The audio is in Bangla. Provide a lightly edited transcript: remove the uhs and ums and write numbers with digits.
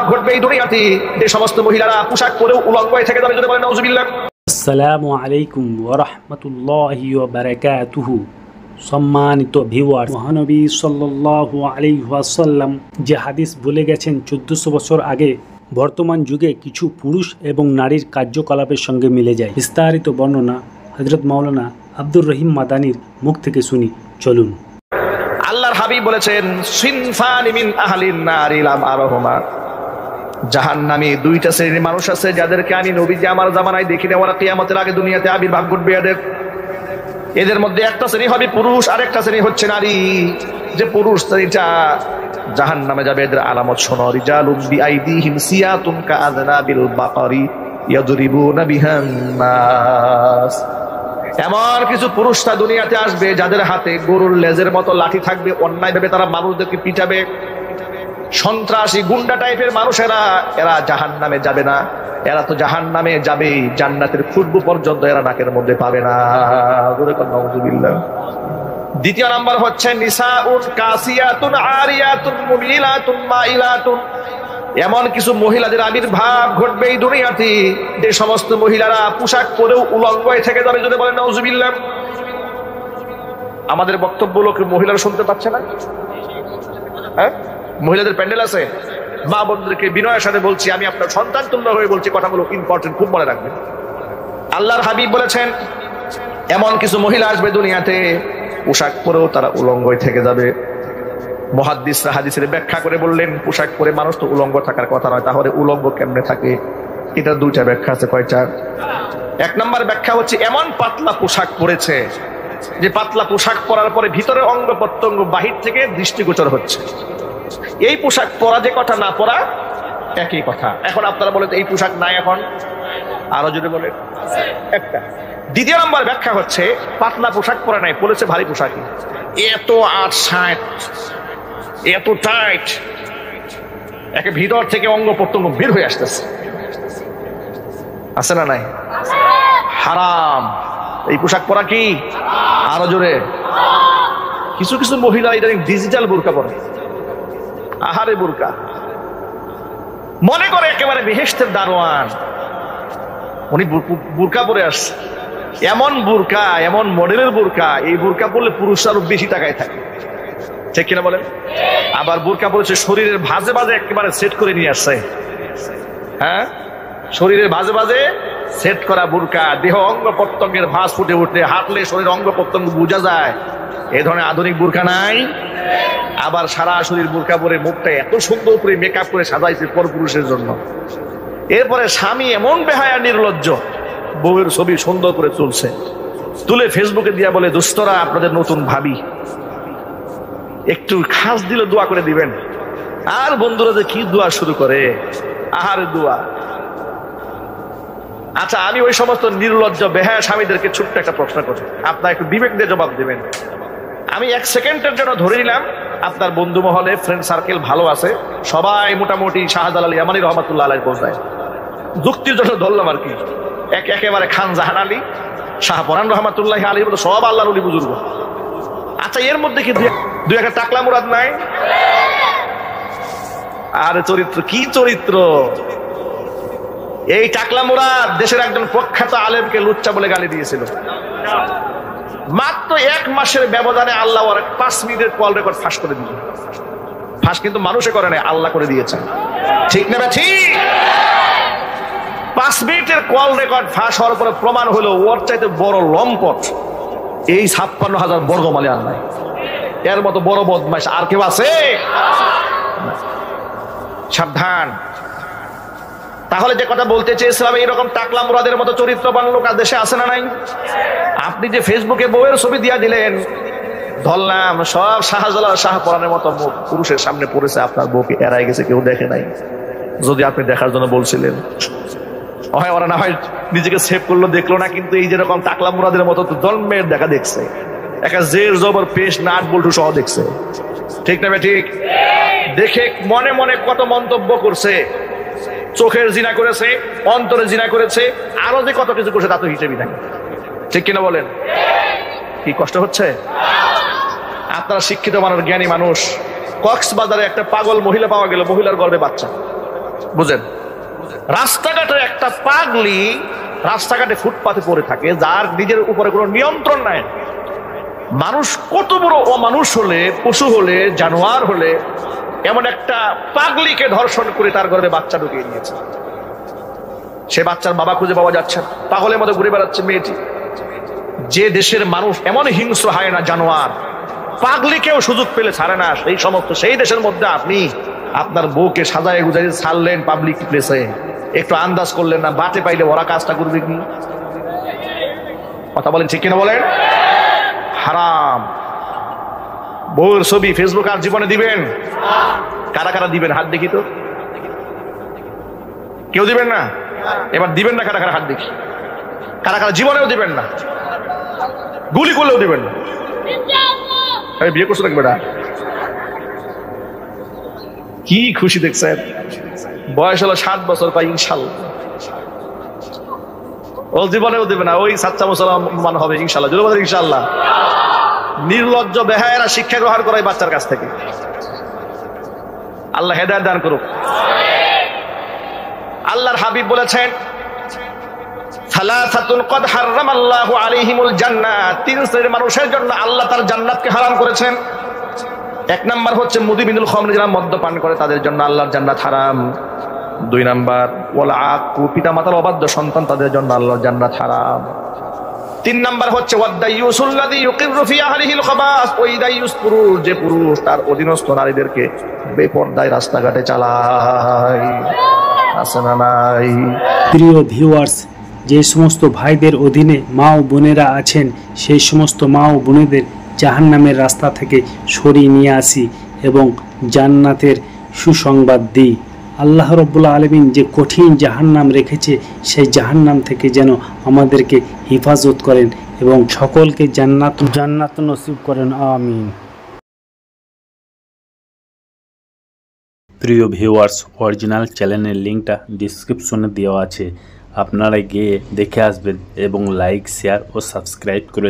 ঘটবে এই দুনিয়াতে যে সমস্ত মহিলারা পোশাক পরেও উলঙ্গ হয়ে থেকে যাবে, যদি বলেন নাউজুবিল্লাহ। আসসালামু আলাইকুম ওয়া রাহমাতুল্লাহি ওয়া বারাকাতুহু। সম্মানিত ভিউয়ার, মহানবী সাল্লাল্লাহু আলাইহি ওয়াসাল্লাম যে হাদিস বলে গেছেন 1400 বছর আগে, বর্তমান যুগে কিছু পুরুষ এবং নারীর কার্যকলাপের সঙ্গে মিলে যায়। বিস্তারিত বর্ণনা হযরত মাওলানা আব্দুর রহিম মাদানির মুখ থেকে শুনি, চলুন। আল্লাহর হাবিব বলেছেন, সিনফানি মিন আহলিন নারি লাম আরহুমা, জাহান্নামী দুইটা শ্রেণীর মানুষ আছে যাদেরকে আমি নবীজি আমার জামানায় দেখি না, ওরা কিয়ামতের আগে দুনিয়াতে আবির্ভাব ঘটবে এদের মধ্যে একটা শ্রেণী হবে পুরুষ, আরেকটা শ্রেণী হচ্ছে নারী। যে পুরুষ শ্রেণীটা জাহান্নামে যাবে, এদের আলামত শোনো। রিজালুম বিআইদিহিম সিয়াতুন কাআযনাবিল বাকারি ইয়াদরিবুনা বিহান নাস। এমন কিছু পুরুষরা দুনিয়াতে আসবে যাদের হাতে গরুর লেজের মতো লাঠি থাকবে, অন্যায়ভাবে তারা মানুষদেরকে পিটাবে। সন্ত্রাসী গুন্ডা টাইপের মানুষেরা, এরা জাহান্নামে যাবে না, এরা তো জাহান্নামে যাবে, জান্নাতের খুশবু পর্যন্ত এরা নাকের মধ্যে পাবে না। দ্বিতীয় নাম্বার হচ্ছে নিসাউন কাসিয়াতুন আরিয়াতুন মুমিলাতুন মাইলাতুন, এমন কিছু মহিলাদের আবির্ভাব ঘটবে এই দুনিয়াতে যে সমস্ত মহিলারা পোশাক পরেও উলঙ্গ হয়ে থেকে যাবে, যদি বলেন নাউজুবিল্লাহ। আমাদের বক্তব্য লোক মহিলারা শুনতে পাচ্ছে না? হ্যাঁ, মহিলাদের প্যান্ডেল আছে। মা বোনদেরকে বিনয়ের সাথে বলছি, আমি আপনার সন্তান তুল্য হয়ে বলছি, কথাগুলো ইম্পর্টেন্ট, খুব মনে রাখবেন। আল্লাহর হাবিব বলেছেন, এমন কিছু মহিলা আসবে দুনিয়াতে পোশাক পরেও তারা উলঙ্গ হয়ে থেকে যাবে। মুহাদ্দিসরা হাদিসের ব্যাখ্যা করে বললেন, পোশাক পরে মানুষ তো উলঙ্গ থাকার কথা নয়, তাহলে উলঙ্গ কেমনে থাকে? এটা দুইটা ব্যাখ্যা আছে। কয়টা? এক নম্বর ব্যাখ্যা হচ্ছে, এমন পাতলা পোশাক পরেছে যে পাতলা পোশাক পরার পরে ভিতরে অঙ্গ প্রত্যঙ্গ বাহির থেকে দৃষ্টিগোচর হচ্ছে। এই পোশাক পরা যে কথা, না পরা একই কথা। এখন আপনারা বলেন এই পোশাক নাই, এখন আরো যদি বলেন একটা। দ্বিতীয় নম্বর ব্যাখ্যা হচ্ছে, পাতলা পোশাক পরা নাই, পরেছে ভারী পোশাকই, এত 8-60, এত টাইট, একে ভিতর থেকে অঙ্গ প্রত্যঙ্গ বের হয়ে আসতেছে। আছে না নাই? হারাম এই পোশাক পরা। কি আরো জোরে? কিছু কিছু মহিলা ইদানিং ডিজিটাল বোরকা পরে। আহারে বোরকা, মনে করে একেবারে বেহেশতের দারোয়ান, উনি বোরকা পরে আসছে। এমন বোরকা, এমন মডেলের বোরকা, এই বোরকা পরলে পুরুষরা আরো বেশি টাকায় থাকে, ঠিক কিনা বলেন? আবার বোরকা পরেছে শরীরের ভাজে ভাজে একেবারে সেট করে নিয়ে আসছে। হ্যাঁ, শরীরের ভাজে ভাজে সেট করা বোরকা, দেহ অঙ্গ প্রত্যঙ্গের ভাঁজ ফুটে উঠলে, হাঁটলে শরীর অঙ্গ প্রত্যঙ্গ বোঝা যায়। এই ধরনের আধুনিক বোরকা নাই। আবার সারা শরীর বোরকা পরে, মুখটা এত সুন্দর করে মেকআপ করে সাজাইছে পর পুরুষের জন্য। এরপরে স্বামী এমন বেহায়া নির্লজ্জ, বউয়ের ছবি সুন্দর করে তুলছে, তুলে ফেসবুকে দিয়া বলে, দুস্তরা আপনাদের নতুন ভাবি, একটু খাস দিলে দোয়া করে দিবেন। আর বন্ধুরা যে কি দোয়া শুরু করে, আহারে দোয়া। আচ্ছা, আমি ওই সমস্ত নির্লজ্জ বেহায়া স্বামীদেরকে ছোট্ট একটা প্রশ্ন করি, আপনার একটু বিবেক দিয়ে জবাব দিবেন। আমি 1 সেকেন্ডের জন্য ধরে নিলাম আপনার বন্ধু মহলে, ফ্রেন্ড সার্কেল ভালো আছে, সবাই মোটামুটি শাহজালাল ইয়ামানী রহমাতুল্লাহ আলাইহি পৌঁছায়, যুক্তির জন্য ধরলাম আর কি। একেবারে খান জাহান আলী, শাহপরান রহমাতুল্লাহ আলাইহির মতো সব আল্লাহর ওলি বুজুর্গ। আচ্ছা, এর মধ্যে কি দুই একটা টাকলা মুরাদ নাই? আরে চরিত্র, কি চরিত্র! এই টাকলা মুরাদ দেশের একজন প্রখ্যাত আলেমকে লুচ্চা বলে গালি দিয়েছিল। মাত্র 1 মাসের ব্যবধানে আল্লাহ 5 মিনিটের কল রেকর্ড ফাঁস করে দিল। ফাঁস কিন্তু মানুষে করে নাই, আল্লাহ করে দিয়েছেন, ঠিক না? ঠিক। 5 মিনিটের কল রেকর্ড ফাঁস হওয়ার পরে প্রমাণ হলো ওর চাইতে বড় লম্পট এই 56,000 বর্গ মালে আর নাই। এর মতো বড় বদমাইশ আর কেউ আছে? সাবধান। তাহলে যে কথা বলতে চেয়েছিলাম, এইরকম টাকলা মুরাদের মতো চরিত্রবান লোক দেশে আছে না নাই? আপনি যে ফেসবুকে বউয়ের ছবি দিয়া দিলেন, ধরলাম সব শাহজালাল শাহপরানের মতো মুখ পুরুষের সামনে পড়েছে, আপনার বউকে এড়াই গেছে, কেউ দেখে নাই। যদি আপনি দেখার জন্য বলছিলেন, হয় ওরা না হয় নিজেকে সেভ করলো, দেখলো না, কিন্তু এই যেরকম টাকলা মুরাদের মতো তো জন্মের দেখা দেখছে, একটা জের জবর পেশ নাট বল্টু সহ দেখছে, ঠিক না? ঠিক। দেখে মনে মনে কত মন্তব্য করছে, চোখের জিনা করেছে, অন্তরে জিনা করেছে, আরো যে কত কিছু করছে তা তো হিসেবই নাই, ঠিক কিনা বলেন? কি কষ্ট হচ্ছে? আপনারা শিক্ষিত মানুষ, জ্ঞানী মানুষ, কক্সবাজারে একটা পাগল মহিলা পাওয়া গেল, মহিলার গর্ভে বাচ্চা। বুঝেন, রাস্তাঘাটে একটা পাগলি রাস্তাঘাটে ফুটপাতে পড়ে থাকে, যার নিজের উপরে কোনো নিয়ন্ত্রণ নাই। মানুষ কত বড় অমানুষ হলে, পশু হলে, জানোয়ার হলে এমন একটা পাগলিকে ধর্ষণ করে তার ঘরে বাচ্চা ঢুকিয়ে নিয়েছে। সে বাচ্চার বাবা খুঁজে পাওয়া যাচ্ছে না, পাগলের মতো ঘুরে বেড়াচ্ছে মেয়েটি। যে দেশের মানুষ এমন হিংস্র হয় না, জানোয়ার, পাগলিকেও সুযোগ পেলে ছাড়ে না, সেই দেশের মধ্যে আপনি আপনার বউকে সাজায় গুজায় ছাড়লেন পাবলিক প্লেসে, একটু আন্দাজ করলেন না বাটে পাইলে ওরা কাজটা করবে কি? কথা বলেন ঠিক কিনা বলেন? হারাম। বউর ছবি ফেসবুক আর জীবনে দিবেন? কারা কারা দিবেন হাত দেখি তো। কেউ দিবেন না? এবার দিবেন না কারা কারা হাত দেখি। কারা কারা জীবনেও দিবেন না? গুলি করলেও দিবেন না? বিয়ে করছো নাকি বেটা? কি খুশি দেখছেন, বয়স হলো 7 বছর পাই ইনশাল্লাহ। ও জীবনেও দেবে না, ওই সাচ্চা মুসলমান হবে ইনশাল্লাহ। যদি বলেন ইনশাল্লাহ। নির্লজ্জ বেহায়েরা শিক্ষা গ্রহণ করে বাচ্চার কাছ থেকে। আল্লাহ হেদায়েত দান করুক। আল্লাহর হাবিব বলেছেন, সালাসাতুন কদ হারামাল্লাহু আলাইহিমুল জান্নাত, 3 শ্রেণীর মানুষের জন্য আল্লাহ তার জান্নাতকে হারাম করেছেন। 1 নাম্বার হচ্ছে মুদিবিনুল খামর, যারা মদ্যপান করে তাদের জন্য আল্লাহর জান্নাত হারাম। 2 নাম্বার ওয়াল আক্কু, পিতামাতার অবাধ্য সন্তান, তাদের জন্য আল্লাহর জান্নাত হারাম। 3 নাম্বার হচ্ছে ওয়াদাইয়ুসুল্লাযী ইউকিরু ফি আহলিহিল খাবাস, ওই দাইয়ুস পুরুষ, যে পুরুষ তার অধীনস্থ নারীদেরকে বেপরদায় রাস্তাঘাটে চালায়। আছে না নাই? প্রিয় ভিউয়ার্স, যে সমস্ত ভাইদের অধীনে মা ও বোনেরা আছেন, সেই সমস্ত মা ও বোনেদের জাহান্নামের রাস্তা থেকে সরিয়ে নিয়ে আসি এবং জান্নাতের সুসংবাদ দিই। আল্লাহ রাব্বুল আলামিন যে কঠিন জাহান্নাম রেখেছে, সেই জাহান্নাম থেকে যেন আমাদেরকে হেফাজত করেন এবং সকলকে জান্নাত নসিব করেন, আমিন। প্রিয় ভিউয়ার্স, অরিজিনাল চ্যানেলের লিঙ্কটা ডিসক্রিপশনে দেওয়া আছে, আপনারা গিয়ে দেখে আসবেন এবং লাইক, শেয়ার ও সাবস্ক্রাইব করে